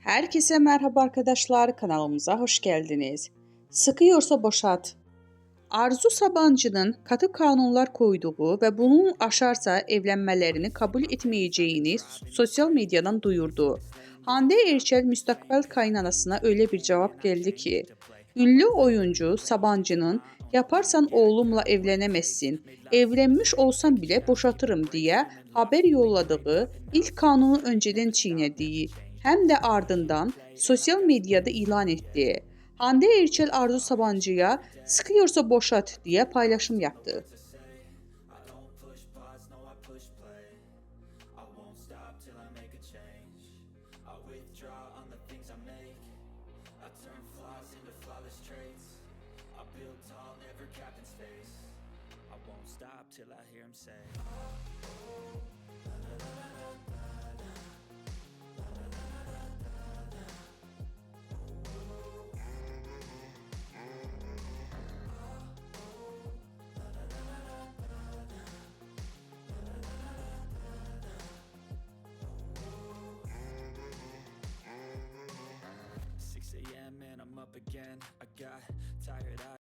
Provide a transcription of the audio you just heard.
Herkese merhaba arkadaşlar, kanalımıza hoş geldiniz. Sıkıyorsa boşalt. Arzu Sabancı'nın katı kanunlar koyduğu ve bunun aşarsa evlenmelerini kabul etmeyeceğini sosyal medyadan duyurdu. Hande Erçel müstakbel kaynanasına öyle bir cevap geldi ki, ünlü oyuncu Sabancı'nın yaparsan oğlumla evlenemezsin, evlenmiş olsam bile boşatırım diye haber yolladığı ilk kanunu önceden çiğnediği hem de ardından sosyal medyada ilan etti. Hande Erçel Arzu Sabancı'ya sıkıyorsa boşat diye paylaşım yaptı. Till I hear him say 6 a.m. and I'm up again. I got tired